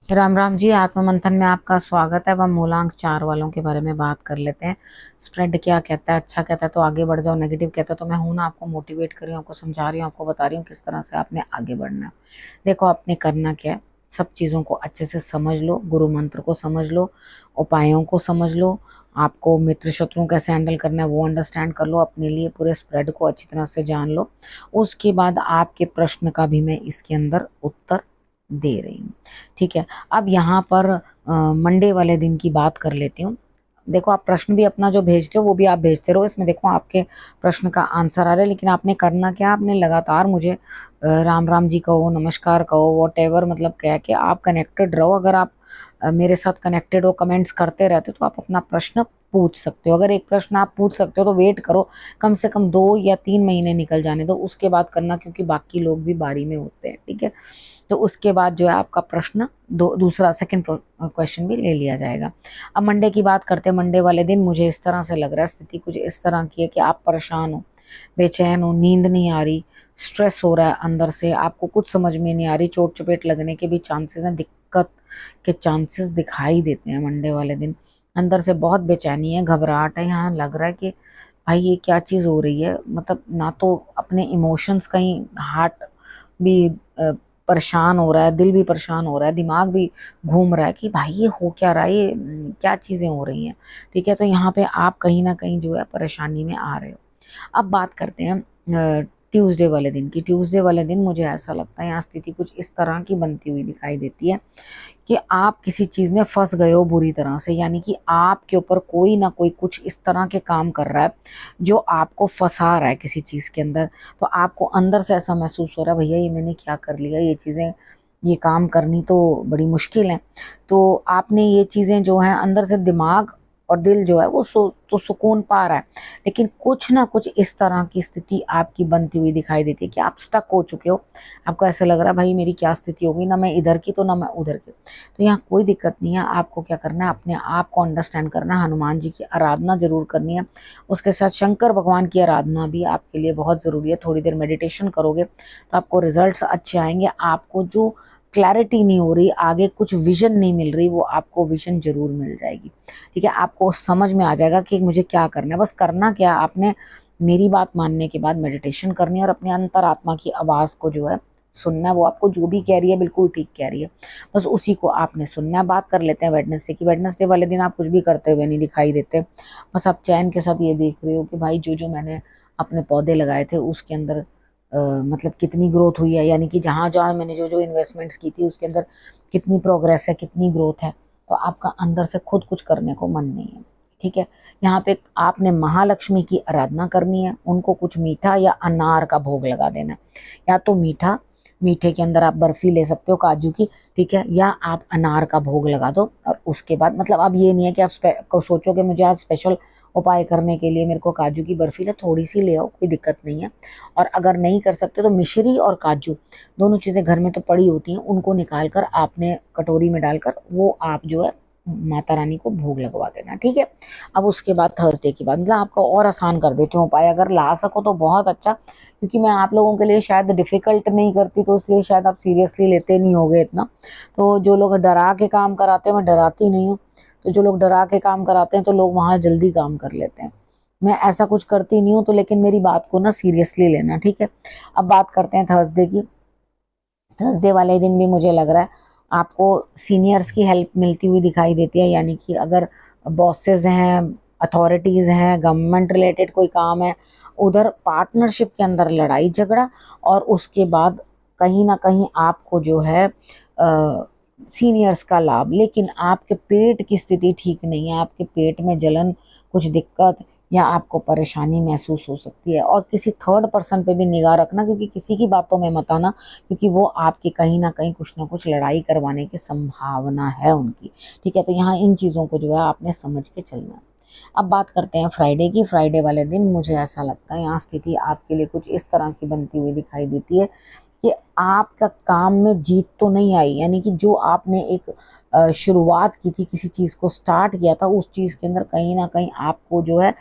राम राम जी। आत्म मंथन में आपका स्वागत है। अब हम मूलांक 4 वालों के बारे में बात कर लेते हैं। स्प्रेड क्या कहता है? अच्छा कहता है तो आगे बढ़ जाओ, नेगेटिव कहता है तो मैं हूं ना, आपको मोटिवेट कर रही हूँ, आपको समझा रही हूँ, आपको बता रही हूँ किस तरह से आपने आगे बढ़ना है। देखो, आपने करना क्या है, सब चीज़ों को अच्छे से समझ लो, गुरु मंत्र को समझ लो, उपायों को समझ लो, आपको मित्र शत्रु कैसे हैंडल करना है वो अंडरस्टैंड कर लो, अपने लिए पूरे स्प्रेड को अच्छी तरह से जान लो। उसके बाद आपके प्रश्न का भी मैं इसके अंदर उत्तर दे रही हूँ। ठीक है। अब यहाँ पर मंडे वाले दिन की बात कर लेती हूँ। देखो, आप प्रश्न भी अपना जो भेजते हो वो भी आप भेजते रहो, इसमें देखो आपके प्रश्न का आंसर आ रहा है, लेकिन आपने करना क्या, आपने लगातार मुझे राम राम जी कहो, नमस्कार कहो, वॉट एवर, मतलब कह के आप कनेक्टेड रहो। अगर आप मेरे साथ कनेक्टेड हो, कमेंट्स करते रहते हो, तो आप अपना प्रश्न पूछ सकते हो। अगर एक प्रश्न आप पूछ सकते हो तो वेट करो, कम से कम 2 या 3 महीने निकल जाने दो, उसके बाद करना, क्योंकि बाकी लोग भी बारी में होते हैं। ठीक है। तो उसके बाद जो है आपका प्रश्न दूसरा सेकंड क्वेश्चन भी ले लिया जाएगा। अब मंडे की बात करते हैं। मंडे वाले दिन मुझे इस तरह से लग रहा है, स्थिति कुछ इस तरह की है कि आप परेशान हो, बेचैन हो, नींद नहीं आ रही, स्ट्रेस हो रहा है अंदर से, आपको कुछ समझ में नहीं आ रही, चोट चपेट लगने के भी चांसेस हैं, दिक्कत के चांसेस दिखाई देते हैं मंडे वाले दिन। अंदर से बहुत बेचैनी है, घबराहट है, यहाँ लग रहा है कि भाई ये क्या चीज़ हो रही है। मतलब ना तो अपने इमोशंस, कहीं हार्ट भी परेशान हो रहा है, दिल भी परेशान हो रहा है, दिमाग भी घूम रहा है कि भाई ये हो क्या रहा है, ये क्या चीज़ें हो रही हैं। ठीक है। तो यहाँ पे आप कहीं ना कहीं जो है परेशानी में आ रहे हो। अब बात करते हैं ट्यूसडे वाले दिन की। ट्यूसडे वाले दिन मुझे ऐसा लगता है यहाँ स्थिति कुछ इस तरह की बनती हुई दिखाई देती है कि आप किसी चीज में फंस गए हो बुरी तरह से, यानी कि आपके ऊपर कोई ना कोई कुछ इस तरह के काम कर रहा है जो आपको फंसा रहा है किसी चीज के अंदर। तो आपको अंदर से ऐसा महसूस हो रहा है, भैया ये मैंने क्या कर लिया, ये चीजें, ये काम करनी तो बड़ी मुश्किल है। तो आपने ये चीजें जो है अंदर से, दिमाग और दिल जो है वो तो सुकून पा रहा है, लेकिन कुछ ना कुछ इस तरह की स्थिति आपकी बनती हुई दिखाई देती है कि आप स्टक हो चुके हो। आपको ऐसा लग रहा है भाई मेरी क्या स्थिति होगी, ना मैं इधर की तो ना मैं उधर की। तो यहाँ कोई दिक्कत नहीं है। आपको क्या करना है, अपने आप को अंडरस्टैंड करना है, हनुमान जी की आराधना जरूर करनी है, उसके साथ शंकर भगवान की आराधना भी आपके लिए बहुत ज़रूरी है। थोड़ी देर मेडिटेशन करोगे तो आपको रिजल्ट्स अच्छे आएंगे। आपको जो क्लैरिटी नहीं हो रही, आगे कुछ विजन नहीं मिल रही, वो आपको विजन जरूर मिल जाएगी। ठीक है। आपको समझ में आ जाएगा कि मुझे क्या करना है। बस करना क्या, आपने मेरी बात मानने के बाद मेडिटेशन करनी है और अपने अंतरात्मा की आवाज़ को जो है सुनना है। वो आपको जो भी कह रही है बिल्कुल ठीक कह रही है, बस उसी को आपने सुनना है। बात कर लेते हैं वेडनेसडे की। वेडनेसडे वाले दिन आप कुछ भी करते हुए नहीं दिखाई देते, बस आप चैन के साथ ये देख रहे हो कि भाई जो जो मैंने अपने पौधे लगाए थे उसके अंदर मतलब कितनी ग्रोथ हुई है, यानी कि जहाँ जहाँ मैंने जो जो इन्वेस्टमेंट्स की थी उसके अंदर कितनी प्रोग्रेस है, कितनी ग्रोथ है। तो आपका अंदर से खुद कुछ करने को मन नहीं है। ठीक है। यहाँ पे आपने महालक्ष्मी की आराधना करनी है, उनको कुछ मीठा या अनार का भोग लगा देना है। या तो मीठा, मीठे के अंदर आप बर्फी ले सकते हो काजू की, ठीक है, या आप अनार का भोग लगा दो। और उसके बाद मतलब अब ये नहीं है कि आप को सोचो कि मुझे आज स्पेशल उपाय करने के लिए मेरे को काजू की बर्फी ले, थोड़ी सी ले आओ, कोई दिक्कत नहीं है। और अगर नहीं कर सकते तो मिश्री और काजू दोनों चीज़ें घर में तो पड़ी होती हैं, उनको निकाल कर आपने कटोरी में डालकर वो आप जो है माता रानी को भोग लगवा देना। ठीक है। अब उसके बाद थर्सडे की बात, मतलब आपको और आसान कर देती हूँ उपाय, अगर ला सको तो बहुत अच्छा, क्योंकि मैं आप लोगों के लिए शायद डिफिकल्ट नहीं करती, तो इसलिए शायद आप सीरियसली लेते नहीं होगे इतना। तो जो लोग डरा के काम कराते हैं, मैं डराती नहीं हूँ, तो जो लोग डरा के काम कराते हैं तो लोग वहां जल्दी काम कर लेते हैं। मैं ऐसा कुछ करती नहीं हूँ, तो लेकिन मेरी बात को ना सीरियसली लेना। ठीक है। अब बात करते हैं थर्सडे की। थर्सडे वाले दिन भी मुझे लग रहा है आपको सीनियर्स की हेल्प मिलती हुई दिखाई देती है, यानी कि अगर बॉसेस हैं, अथॉरिटीज़ हैं, गवर्नमेंट रिलेटेड कोई काम है, उधर पार्टनरशिप के अंदर लड़ाई झगड़ा, और उसके बाद कहीं ना कहीं आपको जो है सीनियर्स का लाभ। लेकिन आपके पेट की स्थिति ठीक नहीं है, आपके पेट में जलन, कुछ दिक्कत या आपको परेशानी महसूस हो सकती है। और किसी थर्ड पर्सन पे भी निगाह रखना, क्योंकि किसी की बातों में मत आना, क्योंकि वो आपकी कहीं ना कुछ लड़ाई करवाने की संभावना है उनकी। ठीक है। तो यहाँ इन चीज़ों को जो है आपने समझ के चलना है। अब बात करते हैं फ्राइडे की। फ्राइडे वाले दिन मुझे ऐसा लगता है यहाँ स्थिति आपके लिए कुछ इस तरह की बनती हुई दिखाई देती है कि आपका काम में जीत तो नहीं आई, यानी कि जो आपने एक शुरुआत की थी, किसी चीज़ को स्टार्ट किया था, उस चीज़ के अंदर कहीं ना कहीं आपको जो है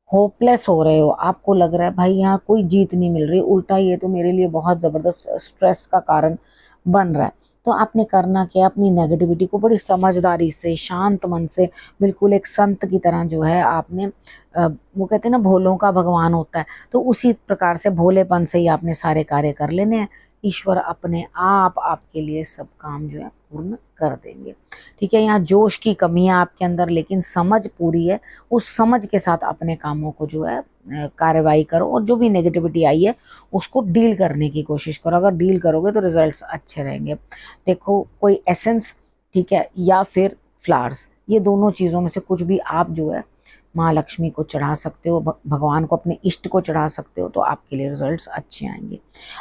होपलेस हो रहे हो। आपको लग रहा है भाई यहाँ कोई जीत नहीं मिल रही, उल्टा ये तो मेरे लिए बहुत ज़बरदस्त स्ट्रेस का कारण बन रहा है। तो आपने करना क्या, अपनी नेगेटिविटी को बड़ी समझदारी से, शांत मन से, बिल्कुल एक संत की तरह जो है आपने वो कहते हैं ना भोलों का भगवान होता है, तो उसी प्रकार से भोलेपन से ही आपने सारे कार्य कर लेने हैं। ईश्वर अपने आप आपके लिए सब काम जो है पूर्ण कर देंगे। ठीक है, यहाँ जोश की कमी है आपके अंदर, लेकिन समझ पूरी है। उस समझ के साथ अपने कामों को जो है कार्रवाई करो, और जो भी नेगेटिविटी आई है उसको डील करने की कोशिश करो। अगर डील करोगे तो रिजल्ट्स अच्छे रहेंगे। देखो, कोई एसेंस, ठीक है, या फिर फ्लावर्स, ये दोनों चीज़ों में से कुछ भी आप जो है माँ लक्ष्मी को चढ़ा सकते हो, भगवान को, अपने इष्ट को चढ़ा सकते हो, तो आपके लिए रिजल्ट्स अच्छे आएंगे।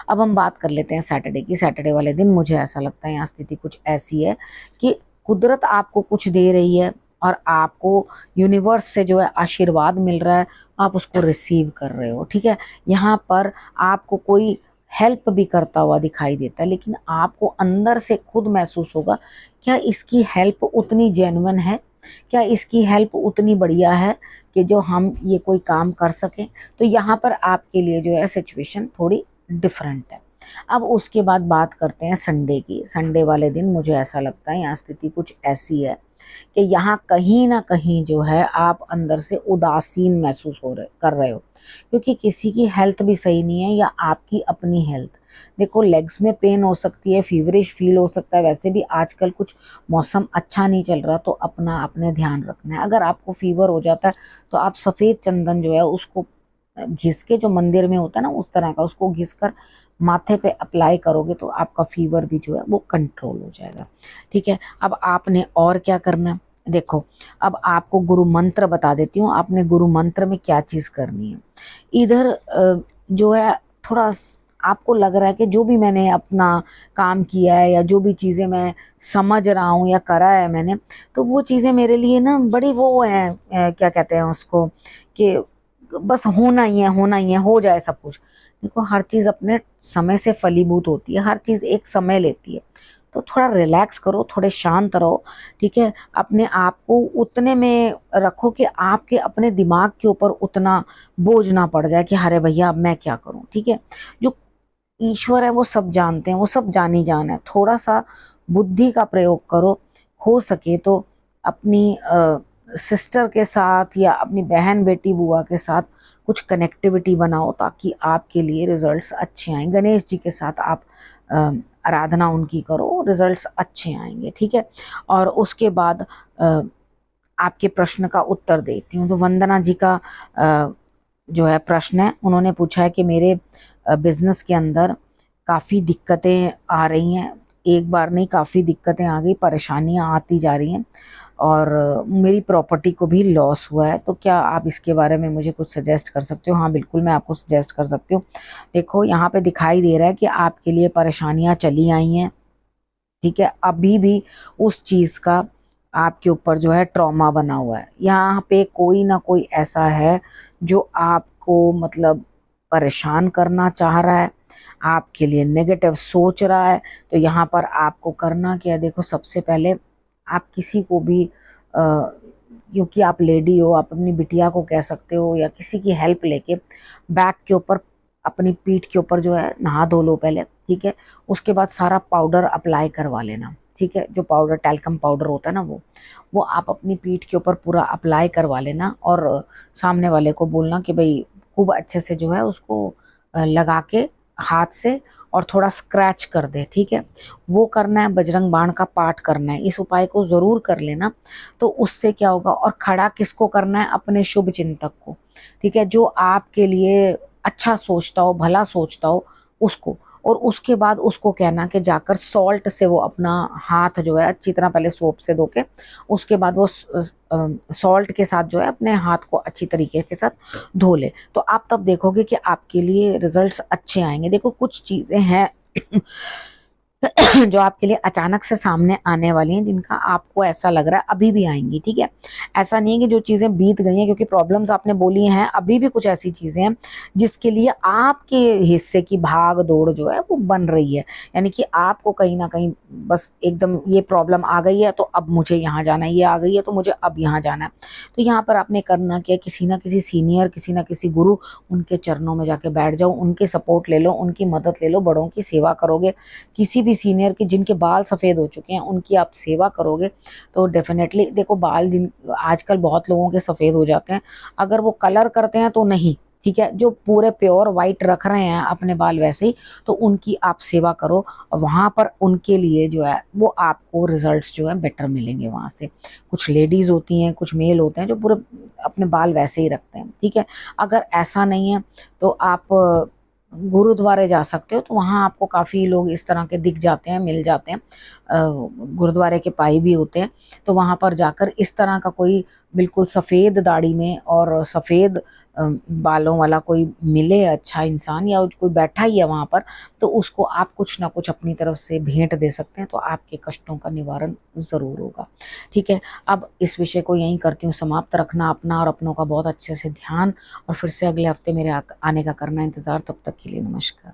अब हम बात कर लेते हैं सैटरडे की। सैटरडे वाले दिन मुझे ऐसा लगता है यहाँ स्थिति कुछ ऐसी है कि कुदरत आपको कुछ दे रही है और आपको यूनिवर्स से जो है आशीर्वाद मिल रहा है, आप उसको रिसीव कर रहे हो। ठीक है, यहाँ पर आपको कोई हेल्प भी करता हुआ दिखाई देता है, लेकिन आपको अंदर से खुद महसूस होगा क्या इसकी हेल्प उतनी जेन्युइन है, क्या इसकी हेल्प उतनी बढ़िया है कि जो हम ये कोई काम कर सकें। तो यहाँ पर आपके लिए जो है सिचुएशन थोड़ी डिफरेंट है। अब उसके बाद बात करते हैं संडे की। संडे वाले दिन मुझे ऐसा लगता है यहाँ स्थिति कुछ ऐसी है कि यहाँ कहीं ना कहीं जो है आप अंदर से उदासीन महसूस कर रहे हो, क्योंकि किसी की हेल्थ भी सही नहीं है या आपकी अपनी हेल्थ। देखो, लेग्स में पेन हो सकती है, फीवरिश फील हो सकता है, वैसे भी आजकल कुछ मौसम अच्छा नहीं चल रहा, तो अपना आपने ध्यान रखना है। अगर आपको फीवर हो जाता है तो आप सफ़ेद चंदन जो है उसको घिस के, जो मंदिर में होता है ना उस तरह का, उसको घिस कर माथे पे अप्लाई करोगे तो आपका फीवर भी जो है वो कंट्रोल हो जाएगा। ठीक है, अब आपने और क्या करना है, देखो, अब आपको गुरु मंत्र बता देती हूँ। आपने गुरु मंत्र में क्या चीज़ करनी है। इधर जो है थोड़ा आपको लग रहा है कि जो भी मैंने अपना काम किया है या जो भी चीज़ें मैं समझ रहा हूँ या करा है मैंने, तो वो चीज़ें मेरे लिए ना बड़ी वो है, क्या कहते हैं उसको, कि बस होना ही है, होना ही है, हो जाए सब कुछ। देखो, हर चीज़ अपने समय से फलीभूत होती है, हर चीज़ एक समय लेती है। तो थोड़ा रिलैक्स करो, थोड़े शांत रहो। ठीक है, अपने आप को उतने में रखो कि आपके अपने दिमाग के ऊपर उतना बोझ ना पड़ जाए कि अरे भैया अब मैं क्या करूं। ठीक है, जो ईश्वर है वो सब जानते हैं, वो सब जानी जान है। थोड़ा सा बुद्धि का प्रयोग करो, हो सके तो अपनी सिस्टर के साथ या अपनी बहन बेटी बुआ के साथ कुछ कनेक्टिविटी बनाओ, ताकि आपके लिए रिजल्ट्स अच्छे आएँ। गणेश जी के साथ आप अ, आराधना उनकी करो, रिजल्ट्स अच्छे आएंगे। ठीक है, और उसके बाद आपके प्रश्न का उत्तर देती हूँ। तो वंदना जी का जो है प्रश्न है, उन्होंने पूछा है कि मेरे बिजनेस के अंदर काफ़ी दिक्कतें आ रही हैं। एक बार नहीं, काफ़ी दिक्कतें आ गई, परेशानियां आती जा रही हैं, और मेरी प्रॉपर्टी को भी लॉस हुआ है। तो क्या आप इसके बारे में मुझे कुछ सजेस्ट कर सकते हो। हाँ बिल्कुल, मैं आपको सजेस्ट कर सकती हूँ। देखो, यहाँ पे दिखाई दे रहा है कि आपके लिए परेशानियां चली आई हैं। ठीक है, अभी भी उस चीज़ का आपके ऊपर जो है ट्रॉमा बना हुआ है। यहाँ पे कोई ना कोई ऐसा है जो आपको मतलब परेशान करना चाह रहा है, आपके लिए नेगेटिव सोच रहा है। तो यहाँ पर आपको करना क्या है, देखो, सबसे पहले आप किसी को भी क्योंकि आप लेडी हो, आप अपनी बिटिया को कह सकते हो या किसी की हेल्प लेके बैक के ऊपर, अपनी पीठ के ऊपर जो है नहा धो लो पहले। ठीक है, उसके बाद सारा पाउडर अप्लाई करवा लेना। ठीक है, जो पाउडर, टैल्कम पाउडर होता है ना, वो आप अपनी पीठ के ऊपर पूरा अप्लाई करवा लेना, और सामने वाले को बोलना कि भाई खूब अच्छे से जो है उसको लगा के हाथ से और थोड़ा स्क्रैच कर दे। ठीक है, वो करना है। बजरंग बाण का पाठ करना है, इस उपाय को ज़रूर कर लेना। तो उससे क्या होगा, और खड़ा किसको करना है, अपने शुभ चिंतक को। ठीक है, जो आपके लिए अच्छा सोचता हो, भला सोचता हो, उसको। और उसके बाद उसको कहना कि जाकर सॉल्ट से वो अपना हाथ जो है अच्छी तरह पहले सोप से धो के, उसके बाद वो सॉल्ट के साथ जो है अपने हाथ को अच्छी तरीके के साथ धो ले। तो आप तब देखोगे कि आपके लिए रिजल्ट्स अच्छे आएंगे। देखो, कुछ चीज़ें हैं जो आपके लिए अचानक से सामने आने वाली हैं, जिनका आपको ऐसा लग रहा है अभी भी आएंगी। ठीक है, ऐसा नहीं है कि जो चीज़ें बीत गई हैं, क्योंकि प्रॉब्लम्स आपने बोली हैं, अभी भी कुछ ऐसी चीज़ें हैं जिसके लिए आपके हिस्से की भाग दौड़ जो है वो बन रही है। यानी कि आपको कहीं ना कहीं बस एकदम ये प्रॉब्लम आ गई है तो अब मुझे यहाँ जाना है, ये आ गई है तो मुझे अब यहाँ जाना है। तो यहाँ पर आपने करना क्या, किसी ना किसी सीनियर, किसी ना किसी गुरु, उनके चरणों में जाके बैठ जाओ, उनकी सपोर्ट ले लो, उनकी मदद ले लो, बड़ों की सेवा करोगे, किसी भी सीनियर की जिनके बाल सफ़ेद हो चुके हैं उनकी आप सेवा करोगे तो डेफिनेटली देखो, बाल जिन आजकल बहुत लोगों के सफ़ेद हो जाते हैं, अगर वो कलर करते हैं तो नहीं, ठीक है, जो पूरे प्योर वाइट रख रहे हैं अपने बाल वैसे ही, तो उनकी आप सेवा करो। वहाँ पर उनके लिए जो है वो आपको रिजल्ट्स जो है बेटर मिलेंगे वहाँ से। कुछ लेडीज़ होती हैं, कुछ मेल होते हैं जो पूरे अपने बाल वैसे ही रखते हैं, ठीक है। अगर ऐसा नहीं है तो आप गुरुद्वारे जा सकते हो, तो वहाँ आपको काफ़ी लोग इस तरह के दिख जाते हैं, मिल जाते हैं। गुरुद्वारे के पाई भी होते हैं, तो वहाँ पर जाकर इस तरह का कोई बिल्कुल सफ़ेद दाढ़ी में और सफ़ेद बालों वाला कोई मिले अच्छा इंसान, या कोई बैठा ही है वहाँ पर, तो उसको आप कुछ ना कुछ अपनी तरफ से भेंट दे सकते हैं, तो आपके कष्टों का निवारण ज़रूर होगा, ठीक है। अब इस विषय को यहीं करती हूँ समाप्त। रखना अपना और अपनों का बहुत अच्छे से ध्यान, और फिर से अगले हफ्ते मेरे आने का करना इंतज़ार। तब तक के लिए नमस्कार।